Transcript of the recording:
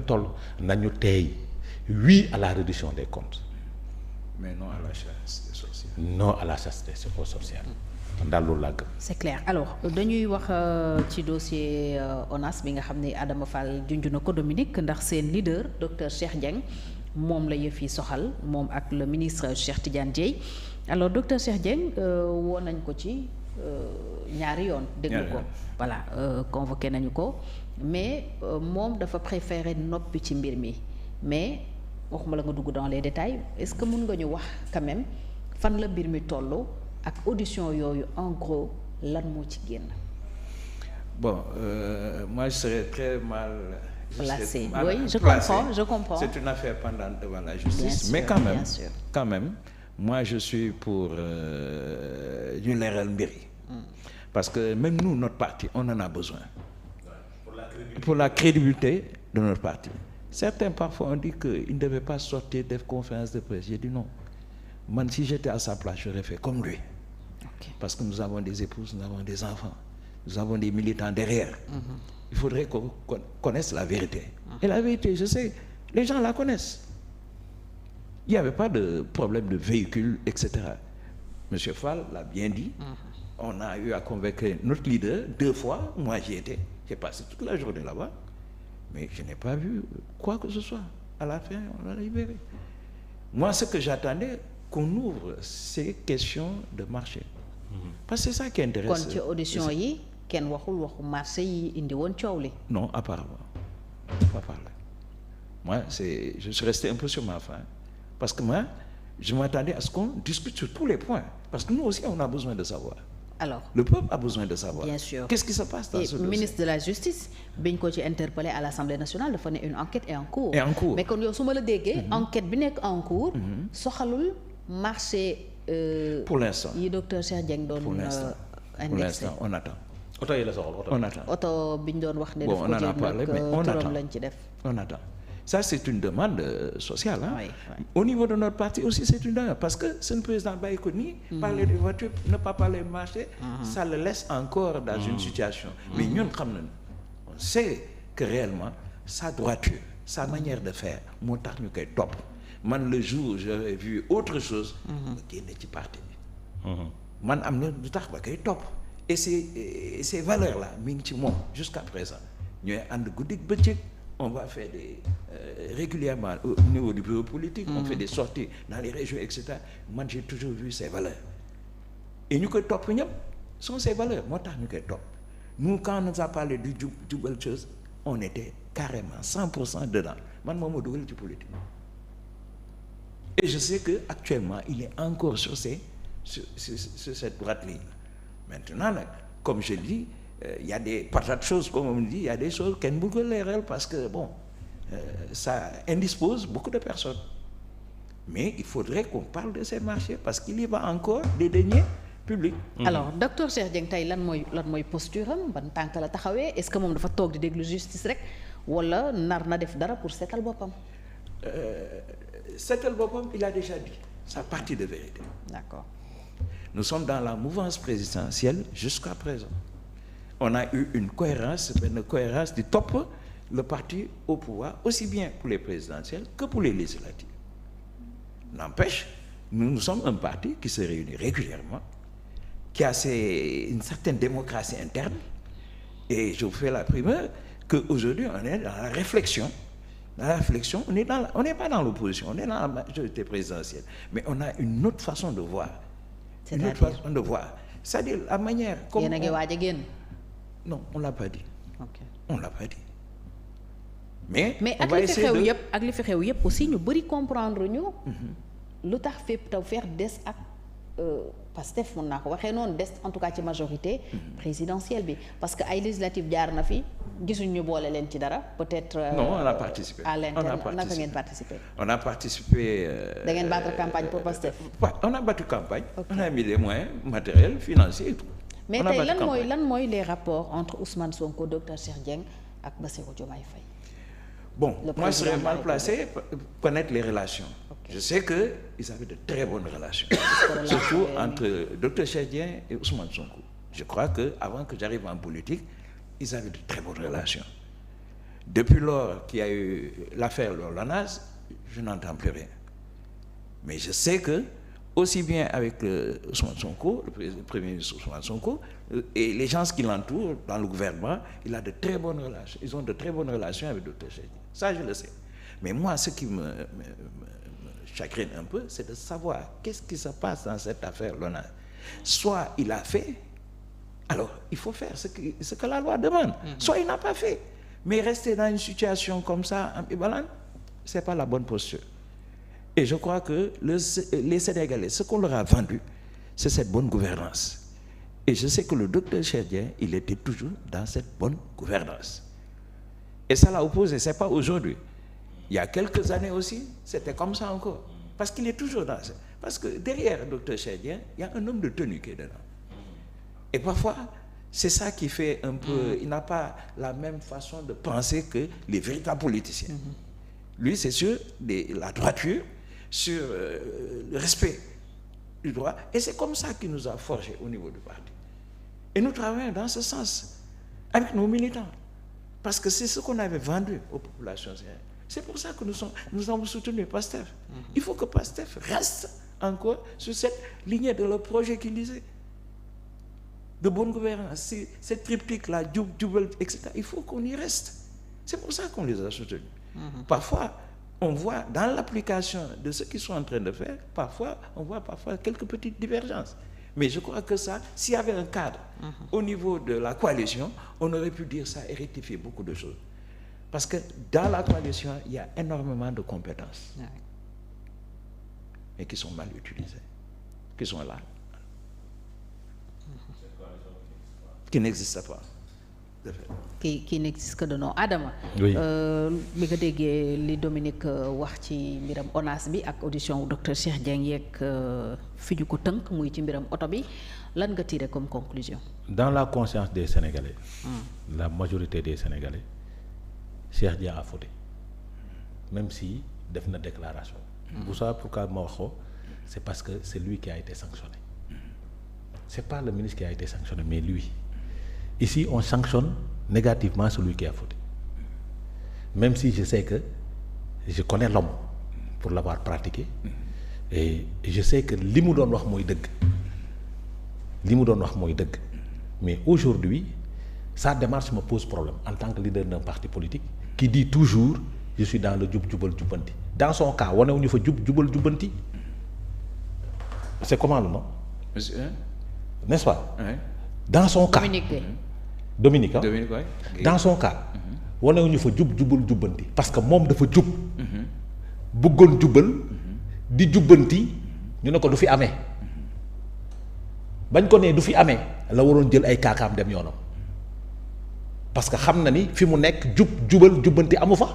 toll nañu teey oui à la réduction des comptes mais non à la chasse des sorcières. non à la chasse des sorcières daal loolu laa gëm. c'est clair alors dañuy wax ci dossier ONAS bi nga xam ne Adama Fall junj na ko Dominique ndax seen leader docteur Cheikh Dieng moom la yëf yi soxal moom ak le ministre Cheikh Tidiane Dièye alors docteur Cheikh Dieng woo nañ ko ci ñaari yoon. déglu ko voilà convoqué nañu ko mais moom dafa préféré noppi ci mbir mi mais waxuma la nga dugg dans les détails est-ce que mun nga ñu wax quand même fan la mbir mi toll. ak audition yooyu en gros lan moo ci génn. Bon moi je serais très mal placé. Oui, je comprends. C'est une affaire pendante devant la justice. Bien mais sûr, quand même moi je suis pour ñu leeral mbir yi. Parce que même nous notre parti on en a besoin. Pour la crédibilité de notre parti. Certains parfois on dit que il ne devait pas sortir des conférences de presse. J'ai dit non. Man si j'étais à sa place j'aurais fait comme lui. Okay. Parce que nous avons des épouses, nous avons des enfants, nous avons des militants derrière. Il faudrait qu'on connaisse la vérité. Et la vérité, je sais, les gens la connaissent. Il n'y avait pas de problème de véhicule, etc. Monsieur Fall l'a bien dit. On a eu à convaincre notre leader 2 fois. Moi j'y étais. J'ai passé toute la journée là-bas. Mais je n'ai pas vu quoi que ce soit. À la fin, on l'a libéré. Moi, ce que j'attendais, qu'on ouvre ces questions de marché. Parce que c'est ça qui intéresse. kon ci audition yi kenn waxul waxu marché yi indi woon coow li. Non, apparemment. Pas parler. Moi, je suis resté un peu sur ma faim. Parce que moi, je m'attendais à ce qu'on discute sur tous les points. Parce que nous aussi, on a besoin de savoir. Alors, le peuple a besoin de savoir. Bien sûr. Qu'est-ce qui se passe dans ce dossier? Ministre de la Justice biñ ko ci interpellé à l'Assemblée nationale dafa ne une enquête est en cours. Et en cours. Mais kon yow su ma la déggee. enquête bi nekk en cours. soxalul marché. Pour l'instant yi docteur Cheikh Dieng doon. Pour l'instant on attend. oto yi la soxal on attend. oto bi ñu doon wax ne. Bon, on en a parlé mais on attend. lañ ci def. On attend. Ça c'est une demande sociale. Hein? Oui. Au niveau de notre parti aussi c'est une demande parce que c'est le président Baye Koni. Parler de voiture, ne pas parler de marché, ça le laisse encore dans une situation. Mais ñun xam nañu, on sait que réellement sa droiture, sa manière de faire moo tax ñu koy topp. Man le jour où j'avais vu autre chose. ma génne ci parti bi. man am na lu tax ba koy topp. Et ces valeurs là mi ngi ci moom jusqu'à présent ñooy ànd guddik bëccëg. On va faire régulièrement au niveau du bureau politique. On fait des sorties dans les régions, etc. Moi, j'ai toujours vu ces valeurs. Et nous, qui top, sont ces valeurs. Moi, nous, qui top. Nous, quand on nous a parlé du double chose, on était carrément 100% dedans. Moi, je suis politique. Et je sais qu'actuellement, il est encore sur cette droite ligne. Maintenant, comme je dis, il y a des patates choses, comme on dit, il y a des choses qui ne sont pas parce que, bon, ça indispose beaucoup de personnes. Mais il faudrait qu'on parle de ces marchés parce qu'il y va encore des deniers publics. Alors, docteur Cheikh Dieng tey lan mooy posture am ban tànk la taxawee est-ce que moom dafa toog di déglu justice rek wala nar na def dara pour seetal boppam. Seetal boppam, il a déjà dit sa partie de vérité. D'accord. Nous sommes dans la mouvance présidentielle jusqu'à présent. On a eu une cohérence du top, le parti au pouvoir, aussi bien pour les présidentielles que pour les législatives. N'empêche, nous sommes un parti qui se réunit régulièrement, qui a une certaine démocratie interne, et je vous fais la primeur qu'aujourd'hui on est dans la réflexion. Dans la réflexion, on n'est pas dans l'opposition, on est dans la majorité présidentielle, mais on a une autre façon de voir. Une autre façon de voir. C'est-à-dire la manière comme... Yéen a ngi waaj a génn. Non, on l'a pas dit. Ok. On l'a pas dit. Mais ak li fi xew yëpp ak li fi xew yëpp aussi ñu bëri comprendre ñu. lu tax fépp Tawfekh des ak Pastef mën naa ko waxee noonu des en tout cas ci majorité présidentielle bi parce que ay législative jaar na fi gisuñ ñu boole leen ci dara peut-être. Non, on a participé. À l'interne naka ngeen participer. On a participé. Da ngeen battre campagne pour Pastef. On a battu campagne. Okay. On a mis des moyens matériels, financiers et tout. Mais tey lan mooy les rapports entre Ousmane Sonko docteur Cheikh Dieng ak Bassirou Diomaye Faye. Bon, moi je serais mal placé pour connaître les relations. Okay. Je sais qu'ils avaient de très bonnes relations. Surtout entre docteur Cheikh Dieng et Ousmane Sonko. Je crois qu'avant que j'arrive en politique, ils avaient de très bonnes relations. Depuis lors qu'il y a eu l'affaire l'ONAS, je n'entends plus rien. Mais je sais que, aussi bien avec Ousmane Sonko, le Premier ministre Ousmane Sonko, et les gens qui l'entourent dans le gouvernement, il a de très bonnes relations. Ils ont de très bonnes relations avec Dr Cheikh Dieng. Ça, je le sais. Mais moi, ce qui me chagrine un peu, c'est de savoir qu'est-ce qui se passe dans cette affaire l'ONAS. Soit il a fait, alors il faut faire ce que la loi demande. Soit il n'a pas fait. Mais rester dans une situation comme ça, ambivalente, ce n'est pas la bonne posture. Et je crois que les Sénégalais, ce qu'on leur a vendu, c'est cette bonne gouvernance. Et je sais que le docteur Cheikh Dieng, il était toujours dans cette bonne gouvernance. Et ça l'a opposé, ce n'est pas aujourd'hui. Il y a quelques années aussi, c'était comme ça encore. Parce qu'il est toujours dans ça. Parce que derrière le docteur Cheikh Dieng, il y a un homme de tenue qui est dedans. Et parfois, c'est ça qui fait un peu... Il n'a pas la même façon de penser que les véritables politiciens. Lui, c'est sur la droiture, sur le respect du droit. Et c'est comme ça qu'il nous a forgé au niveau du parti. Et nous travaillons dans ce sens, avec nos militants. Parce que c'est ce qu'on avait vendu aux populations. C'est pour ça que nous avons soutenu PASTEF. Il faut que PASTEF reste encore sur cette lignée de leur projet qu'il disait. De bonne gouvernance, cette triptyque-là, Djoubel, etc. Il faut qu'on y reste. C'est pour ça qu'on les a soutenus. Parfois, on voit dans l'application de ce qu'ils sont en train de faire, on voit quelques petites divergences. Mais je crois que ça, s'il y avait un cadre au niveau de la coalition, on aurait pu dire ça et rectifier beaucoup de choses. Parce que dans la coalition, il y a énormément de compétences. Mais qui sont mal utilisées, qui sont là. Qui n'existe pas. qui n'existe que de nom. Adama. Oui. bi nga déggee li Dominique wax ci mbiram ONAS bi ak audition wu docteur Cheikh Dieng yeeg fi ñu ko tënk muy ci mbiram oto bi lan nga tiré comme conclusion. Dans la conscience des Sénégalais, la majorité des Sénégalais, Cheikh Dieng a fauté. Même si def na déclaration. Vous savez pourquoi ma wax ko, c'est parce que c'est lui qui a été sanctionné. C'est pas le ministre qui a été sanctionné, mais lui. Ici, on sanctionne négativement celui qui a fauté. Même si je sais que je connais l'homme pour l'avoir pratiqué, et je sais que li mu doon wax mooy dëgg. Li mu doon wax mooy dëgg. Mais aujourd'hui, sa démarche me pose problème en tant que leader d'un parti politique qui dit toujours je suis dans le jub jubal jubbanti. Dans son cas, wanewuñu fa jub jubal jubbanti. C'est comment le nom? Monsieur, n'est-ce pas? oui. Dans son cas, Dominique, Dominique, oui. dans son cas, wanewuñu fa jub jubal jubbanti parce que moom dafa jub. bëggoon jubal. di jubbanti ñu ne ko du fi amee. bañ ko nee du fi amee la waroon jël ay kaakaam dem yoonam parce que xam na ni fi mu nekk jubal jubbanti amu fa.